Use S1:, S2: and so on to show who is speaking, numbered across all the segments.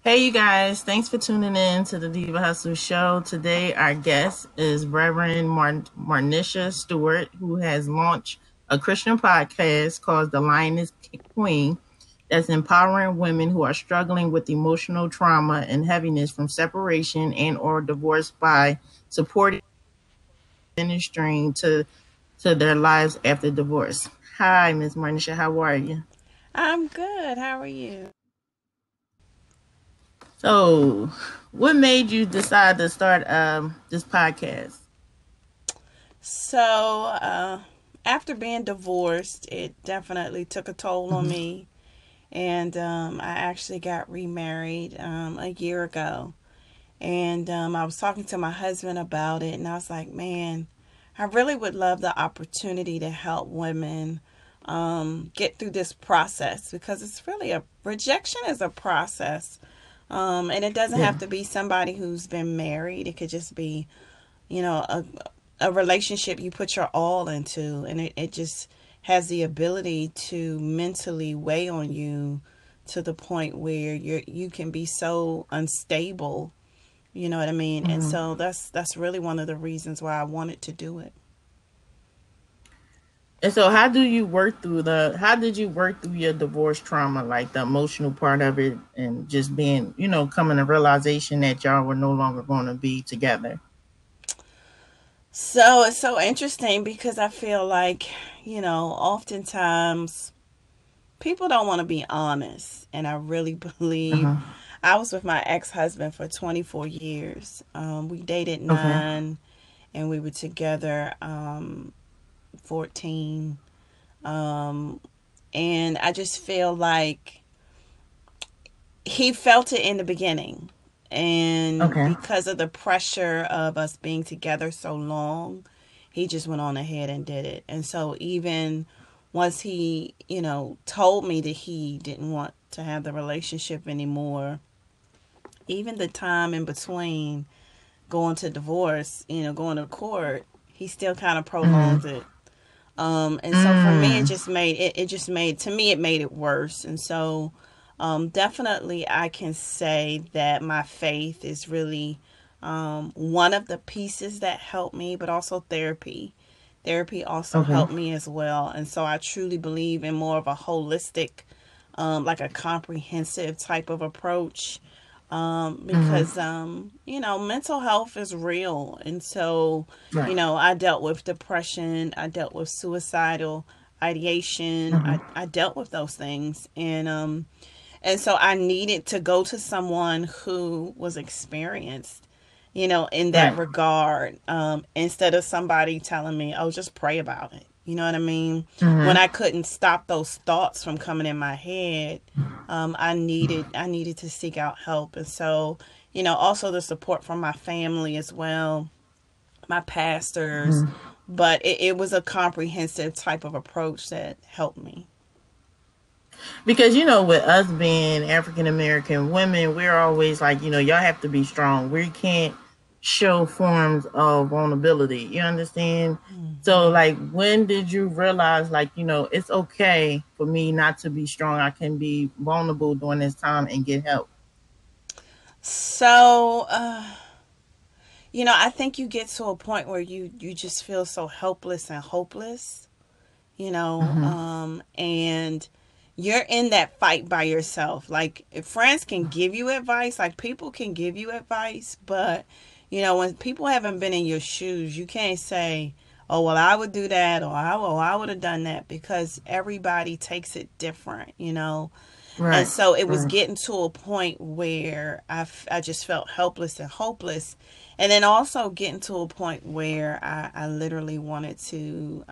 S1: Hey, you guys, thanks for tuning in to the Diva Hustle Show. Today, our guest is Reverend Marnisha Stewart, who has launched a Christian podcast called the Lioness Queen that's empowering women who are struggling with emotional trauma and heaviness from separation and or divorce by supporting ministering to their lives after divorce. Hi, Miss Marnisha, how are you?
S2: I'm good. How are you?
S1: So, what made you decide to start this podcast?
S2: So, after being divorced, it definitely took a toll on
S1: Mhm.
S2: me. And I actually got remarried a year ago. And I was talking to my husband about it, and I was like, man, I really would love the opportunity to help women get through this process because it's really a rejection is a process. And it doesn't
S1: Yeah.
S2: have to be somebody who's been married. It could just be, you know, a relationship you put your all into, and it just has the ability to mentally weigh on you to the point where you can be so unstable. You know what I mean? And
S1: Hmm.
S2: so that's really one of the reasons why I wanted to do it.
S1: And so, how did you work through your divorce trauma, like the emotional part of it, and just being, coming to realization that y'all were no longer going to be together?
S2: So it's so interesting because I feel like, oftentimes people don't want to be honest. And I really believe
S1: Uh-huh.
S2: I was with my ex husband for 24 years. We dated
S1: Okay.
S2: 9 and we were together 14. Um, and I just feel like he felt it in the beginning. And
S1: Okay.
S2: because of the pressure of us being together so long, he just went on ahead and did it. And so even once he, told me that he didn't want to have the relationship anymore, even the time in between going to divorce, going to court, he still kind of
S1: Mm-hmm.
S2: prolonged it. And so for me, it
S1: Mm.
S2: just made it just made to me it made it worse. And so definitely I can say that my faith is really one of the pieces that helped me, but also therapy. Therapy also
S1: Okay.
S2: helped me as well. And so I truly believe in more of a holistic, like a comprehensive type of approach. Because,
S1: Mm-hmm.
S2: mental health is real. And so,
S1: Right.
S2: I dealt with depression, I dealt with suicidal ideation, I
S1: Mm-hmm.
S2: dealt with those things. And so I needed to go to someone who was experienced, in that
S1: Right.
S2: regard, instead of somebody telling me, oh, just pray about it. You know what I mean? When
S1: Mm-hmm.
S2: I couldn't stop those thoughts from coming in my head, I needed to seek out help. And so, also the support from my family as well, my pastors.
S1: Mm-hmm.
S2: But it was a comprehensive type of approach that helped me.
S1: Because with us being African American women, we're always like, y'all have to be strong. We can't show forms of vulnerability. You understand? So,
S2: Hmm.
S1: like, when did you realize, like, it's okay for me not to be strong? I can be vulnerable during this time and get help.
S2: So, I think you get to a point where you just feel so helpless and hopeless,
S1: Hmm.
S2: and you're in that fight by yourself. Like, if friends can give you advice, like people can give you advice, but when people haven't been in your shoes, you can't say, "Oh, well, I would do that," or I would have done that," because everybody takes it different. And
S1: Right.
S2: so it was
S1: Right.
S2: getting to a point where I just felt helpless and hopeless. And then also getting to a point where I literally wanted to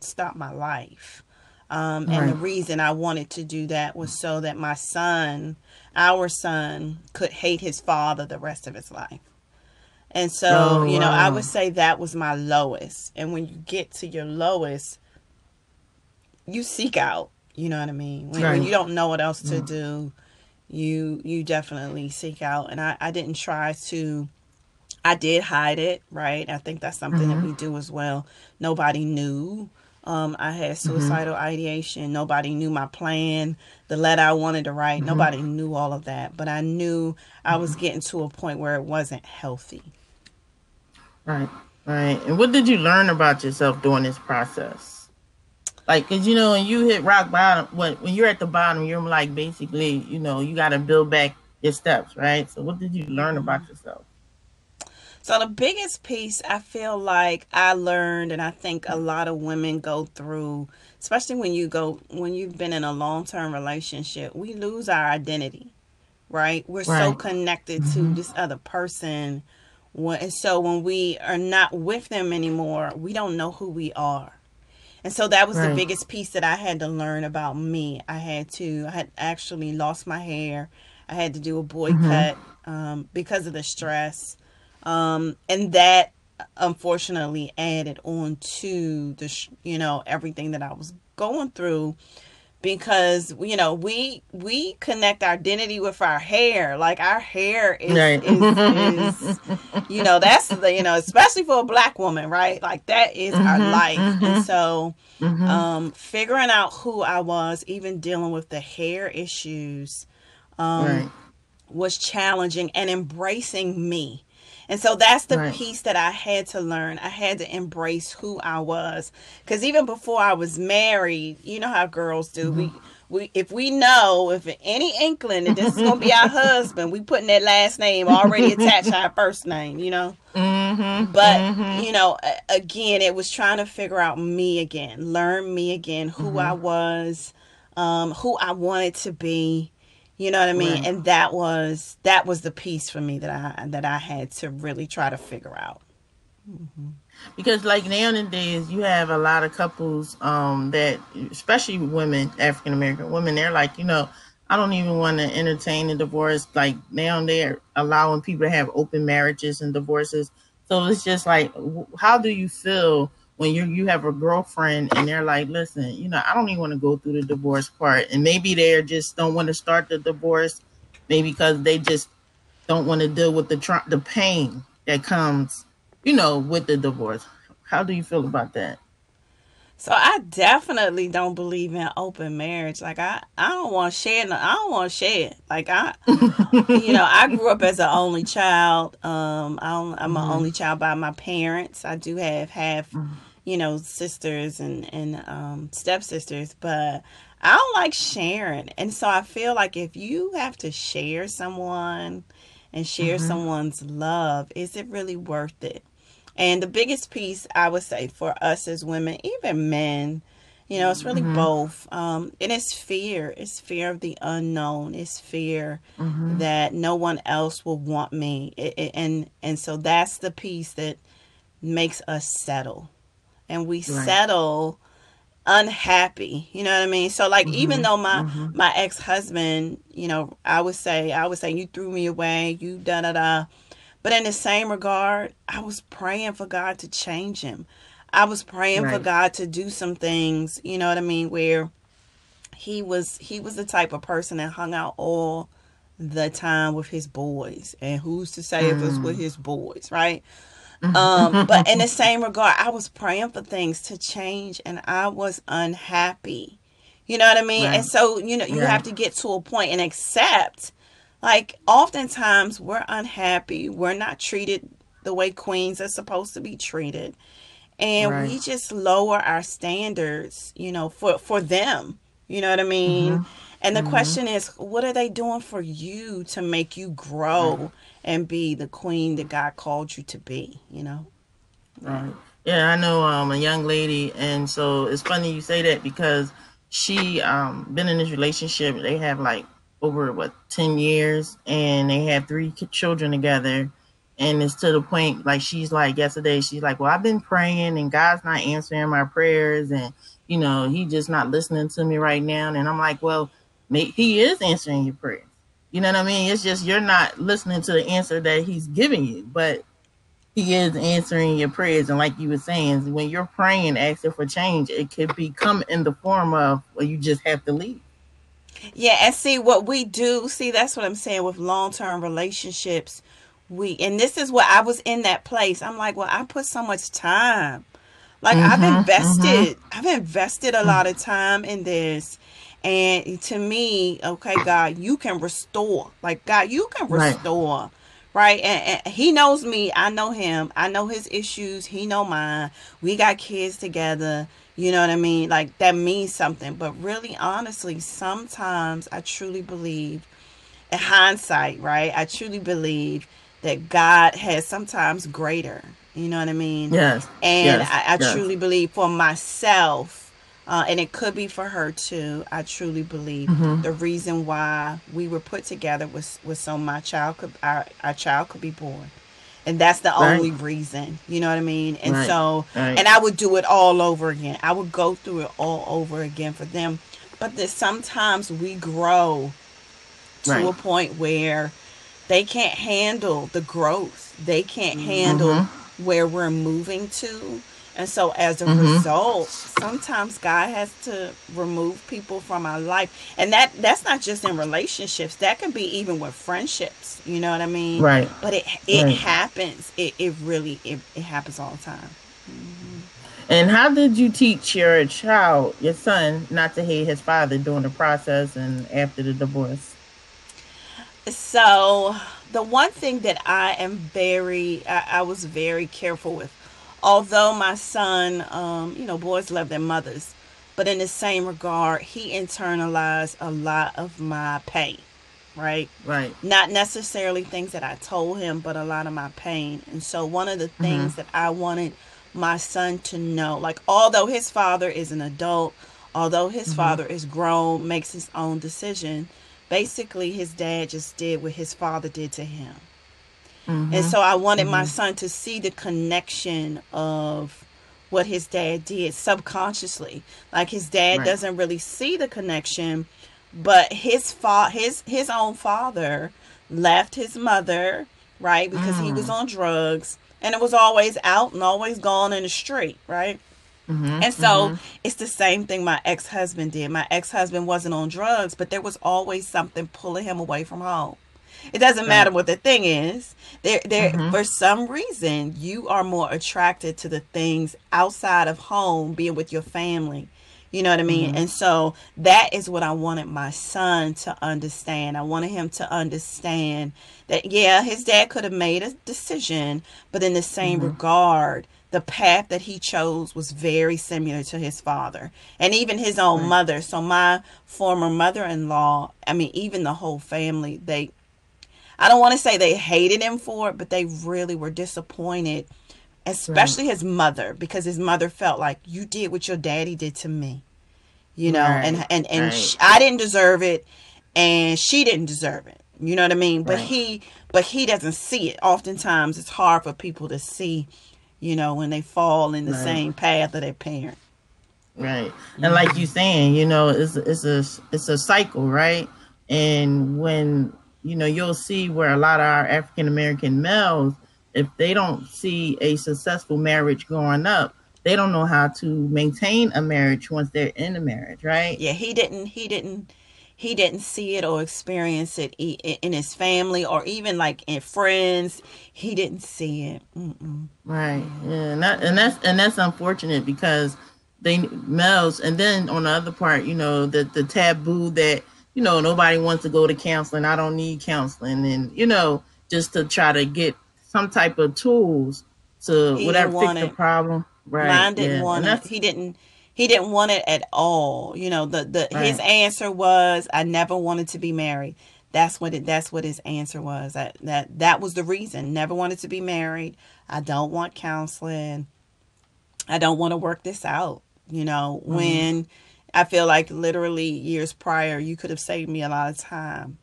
S2: stop my life. And the
S1: Right.
S2: reason I wanted to do that was so that my son, our son, could hate his father the rest of his life. And so,
S1: Oh,
S2: I would
S1: wow.
S2: say that was my lowest. And when you get to your lowest, you seek out, you know what I mean? When
S1: Right.
S2: you don't know what else to
S1: Mm.
S2: do, you definitely seek out. And I didn't try to, I did hide it, right? I think that's something that
S1: Mm-hmm.
S2: we do as well. Nobody knew. I had
S1: Mm-hmm.
S2: suicidal ideation. Nobody knew my plan, the letter I wanted to write.
S1: Mm-hmm.
S2: Nobody knew all of that. But I knew I was getting to a point where it wasn't healthy.
S1: Right. Right. And what did you learn about yourself during this process? Like, cause when you hit rock bottom, when you're at the bottom, you're like basically, you got to build back your steps, right? So, what did you learn about yourself?
S2: So the biggest piece I feel like I learned, and I think a lot of women go through, especially when you've been in a long-term relationship, we lose our identity, right? We're so
S1: Right.
S2: connected to
S1: Mm-hmm.
S2: this other person. And so when we are not with them anymore, we don't know who we are. And so that was the
S1: Right.
S2: biggest piece that I had to learn about me. I had actually lost my hair. I had to do a boy
S1: Mm-hmm.
S2: cut because of the stress. And that unfortunately added on to everything that I was going through, because we connect our identity with our hair. Like our hair
S1: Right.
S2: is that's the especially for a black woman, right? Like that is our
S1: Mm-hmm.
S2: life. And
S1: Mm-hmm.
S2: so
S1: Mm-hmm.
S2: figuring out who I was, even dealing with the hair issues,
S1: Right.
S2: was challenging, and embracing me. And so that's the
S1: Right.
S2: piece that I had to learn. I had to embrace who I was. Because even before I was married, you know how girls do.
S1: Mm-hmm.
S2: If we know, if any inkling that this is going to be our husband, we putting that last name already attached to our first name.
S1: Mm-hmm.
S2: But,
S1: Mm-hmm.
S2: again, it was trying to figure out me again, learn me again, who I
S1: Mm-hmm.
S2: was, who I wanted to be. You know what I mean?
S1: Right.
S2: And that was the piece for me that I had to really try to figure out.
S1: Because like nowadays you have a lot of couples that, especially women, African American women, they're like, I don't even want to entertain a divorce. Like now they're allowing people to have open marriages and divorces. So it's just like, how do you feel when you have a girlfriend and they're like, listen, I don't even want to go through the divorce part, and maybe they just don't want to start the divorce, maybe because they just don't want to deal with the pain that comes, with the divorce. How do you feel about that?
S2: So I definitely don't believe in open marriage. Like I don't want to share. I don't want to share. Like I grew up as an only child. I'm an
S1: Hmm.
S2: only child by my parents. I do have sisters and stepsisters, but I don't like sharing. And so I feel like if you have to share someone and share
S1: Hmm.
S2: someone's love, is it really worth it? And the biggest piece I would say for us as women, even men, it's really
S1: Hmm.
S2: both. And it's fear. It's fear of the unknown. It's fear
S1: Hmm.
S2: that no one else will want me. And so that's the piece that makes us settle. And we
S1: Right.
S2: settle unhappy. You know what I mean? So like even
S1: Hmm.
S2: though my
S1: Hmm.
S2: my ex-husband, I would say you threw me away, you da da da. But in the same regard, I was praying for God to change him. I was praying for
S1: Right.
S2: God to do some things, you know what I mean, where he was the type of person that hung out all the time with his boys. And who's to say if it's with
S1: Mm.
S2: his boys, right? But in the
S1: Hmm.
S2: same regard, I was praying for things to change, and I was unhappy. You know what I mean? And
S1: Right.
S2: so, you have
S1: Right.
S2: to get to a point and accept, like, oftentimes we're unhappy. We're not treated the way queens are supposed to be treated. And
S1: Right.
S2: we just lower our standards, for them. You know what I
S1: Hmm.
S2: mean? And the
S1: Hmm.
S2: question is, what are they doing for you to make you
S1: Right.
S2: grow and be the queen that God called you to be? Yeah.
S1: Right. Yeah, I know a young lady, and so it's funny you say that because she been in this relationship. They have like over 10 years, and they have three children together. And it's to the point like she's like yesterday. She's like, "Well, I've been praying, and God's not answering my prayers, and He just not listening to me right now." And I'm like, "Well, He is answering your prayers. You know what I mean? It's just you're not listening to the answer that He's giving you, but." He is answering your prayers. And like you were saying, when you're praying, asking for change, it could become in the form of, well, you just have to leave.
S2: Yeah, and see what we do. See, that's what I'm saying with long-term relationships. And this is what I was in that place. I'm like, well, I put so much time. Like
S1: Mm-hmm.
S2: I've invested a lot of time in this. And to me, okay, God, you can restore. Like, God, you can
S1: Right.
S2: restore. Right. And he knows me. I know him. I know his issues. He know mine. We got kids together. You know what I mean? Like, that means something. But really, honestly, sometimes I truly believe, in hindsight, right? I truly believe that God has sometimes greater. You know what I mean?
S1: Yes.
S2: And
S1: Yes.
S2: I
S1: Yes.
S2: truly believe for myself, and it could be for her too. I truly believe
S1: Mm-hmm.
S2: the reason why we were put together was so my child could our child could be born, and that's the
S1: Right.
S2: only reason. You know what I mean? And
S1: Right.
S2: so,
S1: Right.
S2: and I would do it all over again. I would go through it all over again for them. But that sometimes we grow to
S1: Right.
S2: a point where they can't handle the growth. They can't handle
S1: Mm-hmm.
S2: where we're moving to. And so as a
S1: Mm-hmm.
S2: result, sometimes God has to remove people from our life. And that's not just in relationships. That can be even with friendships. You know what I mean?
S1: Right.
S2: But it
S1: Right.
S2: happens. It really it happens all the time.
S1: And how did you teach your child, your son, not to hate his father during the process and after the divorce?
S2: So the one thing that I was very careful with, although my son, boys love their mothers, but in the same regard, he internalized a lot of my pain, right?
S1: Right.
S2: Not necessarily things that I told him, but a lot of my pain. And so one of the
S1: Mm-hmm.
S2: things that I wanted my son to know, like, although his father is an adult, although his
S1: Mm-hmm.
S2: father is grown, makes his own decision, basically his dad just did what his father did to him. And
S1: Mm-hmm.
S2: so I wanted my
S1: Mm-hmm.
S2: son to see the connection of what his dad did subconsciously. Like, his dad
S1: Right.
S2: doesn't really see the connection, but his own father left his mother, right? Because he was
S1: Mm.
S2: on drugs, and it was always out and always gone in the street, right?
S1: Mm-hmm.
S2: And so
S1: Mm-hmm.
S2: it's the same thing my ex-husband did. My ex-husband wasn't on drugs, but there was always something pulling him away from home. It doesn't matter
S1: Right.
S2: what the thing is. There
S1: Mm-hmm.
S2: for some reason you are more attracted to the things outside of home, being with your family. You know what I mean?
S1: Mm-hmm.
S2: And so that is what I wanted my son to understand. I wanted him to understand that, yeah, his dad could have made a decision, but in the same
S1: Mm-hmm.
S2: regard, the path that he chose was very similar to his father and even his own
S1: Right.
S2: mother. So my former mother-in-law, I mean, even the whole family, I don't want to say they hated him for it, but they really were disappointed,
S1: Right.
S2: especially his mother, because his mother felt like, you did what your daddy did to me,
S1: Right. Right.
S2: I didn't deserve it, and she didn't deserve it. You know what I mean?
S1: Right.
S2: But he doesn't see it. Oftentimes, it's hard for people to see, when they fall in the
S1: Right.
S2: same path of their parent.
S1: Right. And like you saying, it's a cycle, right? And when you'll see where a lot of our African American males, if they don't see a successful marriage growing up, they don't know how to maintain a marriage once they're in a marriage, right?
S2: Yeah, he didn't see it or experience it in his family or even like in friends. He didn't see it. Mm-mm.
S1: Right. Yeah, and that's unfortunate because they males, and then on the other part, the taboo that nobody wants to go to counseling. I don't need counseling, and just to try to get some type of tools to
S2: He
S1: whatever
S2: didn't
S1: fix
S2: want
S1: the
S2: it.
S1: problem. Right.
S2: Mine didn't
S1: Yeah, and
S2: want it.
S1: that's
S2: He didn't want it at all. The his
S1: right.
S2: answer was, I never wanted to be married. That's what his answer was. That was the reason. Never wanted to be married. I don't want counseling. I don't want to work this out.
S1: Mm,
S2: When I feel like literally years prior, you could have saved me a lot of time.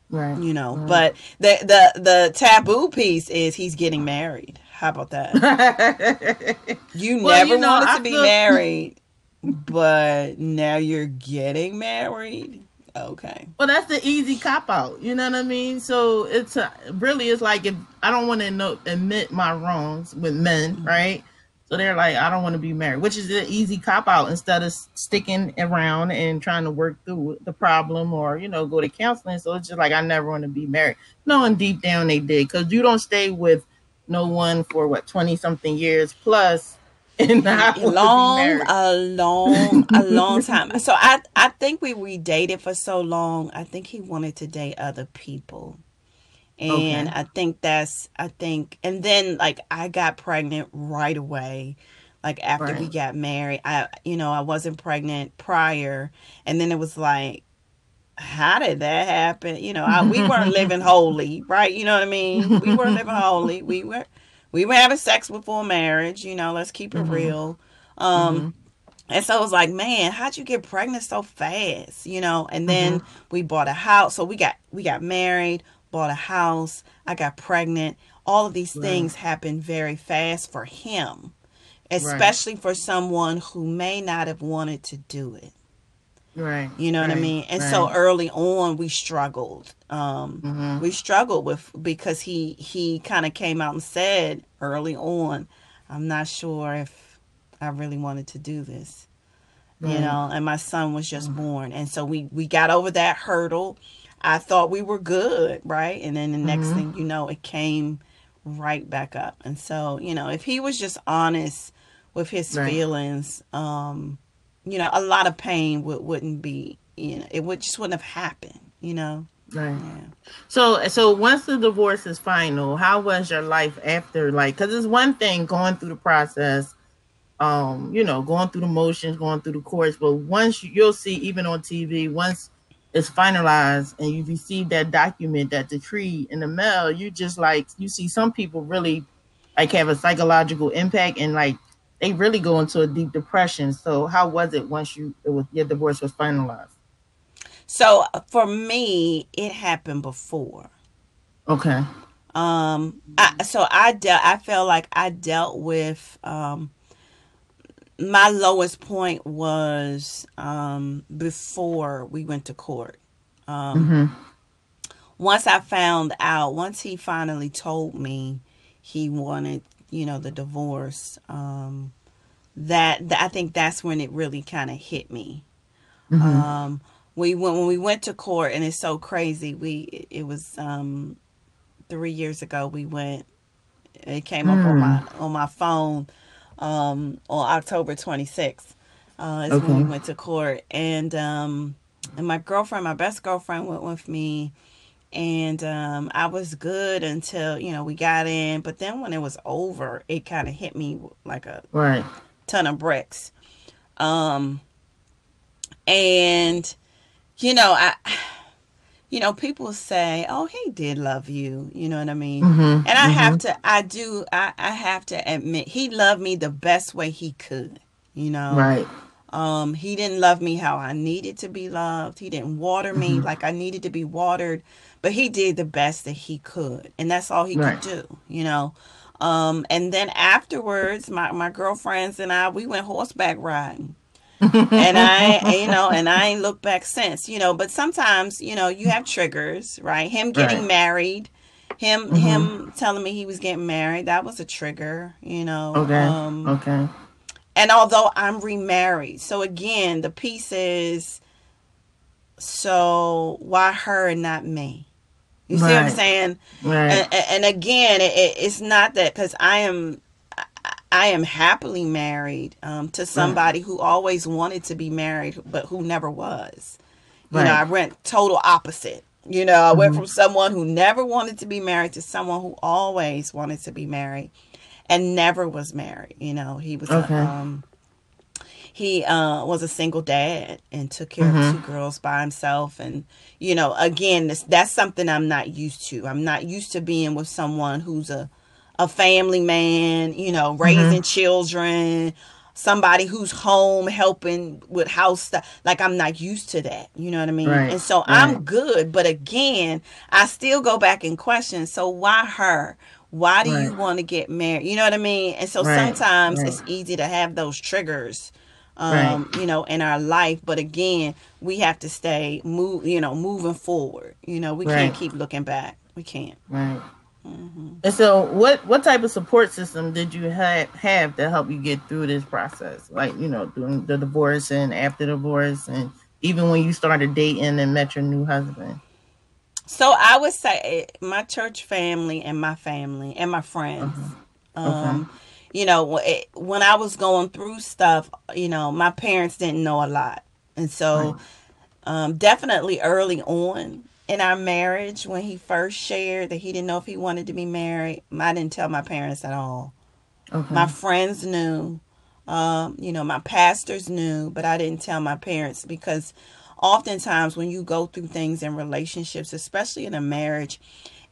S1: right. Right.
S2: But the taboo piece is he's getting married. How about that? You
S1: Well,
S2: never wanted
S1: I
S2: to be
S1: feel.
S2: married, but now you're getting married. Okay.
S1: Well, that's the easy cop out. You know what I mean? So really, it's like, if I don't want to admit my wrongs with men, right? So they're like, I don't want to be married, which is an easy cop out, instead of sticking around and trying to work through the problem, or go to counseling. So it's just like, I never want to be married. Knowing deep down they did, because you don't stay with no one for what, 20 something years plus and I want to be married.
S2: A long time. So I think we dated for so long. I think he wanted to date other people. And
S1: Okay.
S2: and then like I got pregnant right away. Like after we
S1: Right.
S2: got married, I wasn't pregnant prior. And then it was like, how did that happen? We weren't living holy, right? You know what I mean? We weren't living holy. We were having sex before marriage, let's keep it
S1: Mhm.
S2: real.
S1: Mhm.
S2: And so it was like, man, how'd you get pregnant so fast? And
S1: Mhm.
S2: then we bought a house. So we got married, bought a house. I got pregnant. All of these
S1: Right.
S2: things happened very fast for him,
S1: Right.
S2: especially for someone who may not have wanted to do it.
S1: Right.
S2: You know what I
S1: Right.
S2: mean? And
S1: Right.
S2: so early on, we struggled.
S1: Mhm.
S2: We struggled with because he kind of came out and said early on, I'm not sure if I really wanted to do this.
S1: Right.
S2: And my son was just born. And so we got over that hurdle. I thought we were good, right? And then the next
S1: Mhm.
S2: thing you know, it came right back up. And so, if he was just honest with his
S1: Right.
S2: feelings, a lot of pain wouldn't be, just wouldn't have happened.
S1: Right.
S2: Yeah.
S1: So once the divorce is final, how was your life after? Like, because it's one thing going through the process, going through the motions, going through the courts, but once you'll see, even on TV, once it's finalized and you receive that document, that decree in the mail, you just like you see some people really like have a psychological impact and like they really go into a deep depression. So how was it once your divorce was finalized?
S2: So for me, it happened before.
S1: Okay.
S2: I felt like I dealt with my lowest point was before we went to court. Um,
S1: Mm-hmm.
S2: once he finally told me he wanted, the divorce, I think that's when it really kind of hit me.
S1: Mm-hmm.
S2: Um, when we went to court, and it's so crazy. It was 3 years ago. We went. It came up on
S1: Mm.
S2: my phone on October 26th. Is when we
S1: Okay.
S2: went to court, and my girlfriend, my best girlfriend, went with me, and I was good until we got in. But then when it was over, it kind of hit me like a
S1: Right.
S2: ton of bricks. Um, and I people say, "Oh, he did love you." You know what I mean? And
S1: Mm-hmm. Mm-hmm.
S2: I have to admit, he loved me the best way he could. You know,
S1: Right.
S2: he didn't love me how I needed to be loved. He didn't water me
S1: Mm-hmm.
S2: like I needed to be watered, but he did the best that he could, and that's all he could
S1: Right.
S2: do. And then afterwards, my girlfriends and we went horseback riding. And I ain't looked back since. But sometimes, you have triggers, right? Him
S1: Right.
S2: getting married, him
S1: Mm-hmm.
S2: him telling me he was getting married, that was a trigger.
S1: Okay. Okay.
S2: And although I'm remarried, so again, the piece is, so why her and not me? You see what I'm
S1: Right.
S2: saying?
S1: Right.
S2: And again, it's not that, because I am happily married to
S1: Right.
S2: somebody who always wanted to be married, but who never was.
S1: Right.
S2: I went total opposite. I went
S1: Mm-hmm.
S2: from someone who never wanted to be married to someone who always wanted to be married and never was married.
S1: Okay.
S2: He was a single dad and took care of two
S1: Mm-hmm.
S2: girls by himself. And again, that's something I'm not used to. I'm not used to being with someone who's a family man, raising
S1: Mm-hmm.
S2: children, somebody who's home helping with house stuff. Like, I'm not used to that. You know what I mean?
S1: Right.
S2: And so
S1: Right.
S2: I'm good. But again, I still go back and question, so why her? Why do
S1: Right.
S2: you want to get married? You know what I mean? And so
S1: Right.
S2: sometimes
S1: Right.
S2: it's easy to have those triggers,
S1: Right.
S2: in our life. But again, we have to stay moving forward. We can't
S1: Right.
S2: keep looking back. We can't.
S1: Right. And so, what type of support system did you have to help you get through this process? Like, during the divorce and after divorce, and even when you started dating and met your new husband.
S2: So I would say my church family and my family and my friends.
S1: Okay. Okay.
S2: Um, when I was going through stuff, my parents didn't know a lot. And
S1: Right.
S2: so, definitely early on in our marriage, when he first shared that he didn't know if he wanted to be married, I didn't tell my parents at all. My
S1: Okay.
S2: friends knew, my pastors knew, but I didn't tell my parents because oftentimes when you go through things in relationships, especially in a marriage,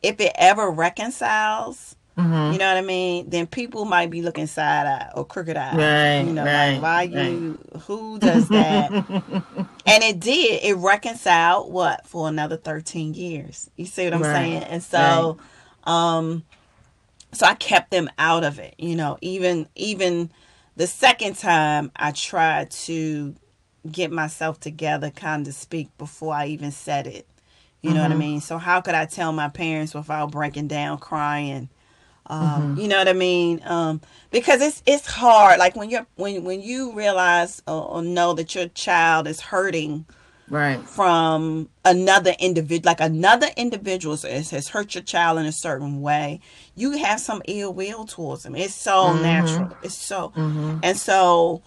S2: if it ever reconciles, you
S1: Mm-hmm.
S2: know what I mean? Then people might be looking side eye or crooked eye.
S1: Right.
S2: Like,
S1: Right.
S2: why
S1: Right.
S2: who does that? And it did. It reconciled what for another 13 years. You see what I'm
S1: Right.
S2: saying? And
S1: Right.
S2: um, so I kept them out of it. Even the second time I tried to get myself together, kind of speak before I even said it. You know what I
S1: Mm-hmm.
S2: mean? So how could I tell my parents without breaking down, crying?
S1: Mm-hmm.
S2: You know what I mean? Because it's hard. Like when you realize or know that your child is hurting
S1: Right.
S2: from another individual, like another individual has hurt your child in a certain way, you have some ill will towards them. It's so
S1: Mm-hmm.
S2: natural. It's so,
S1: Mm-hmm.
S2: and so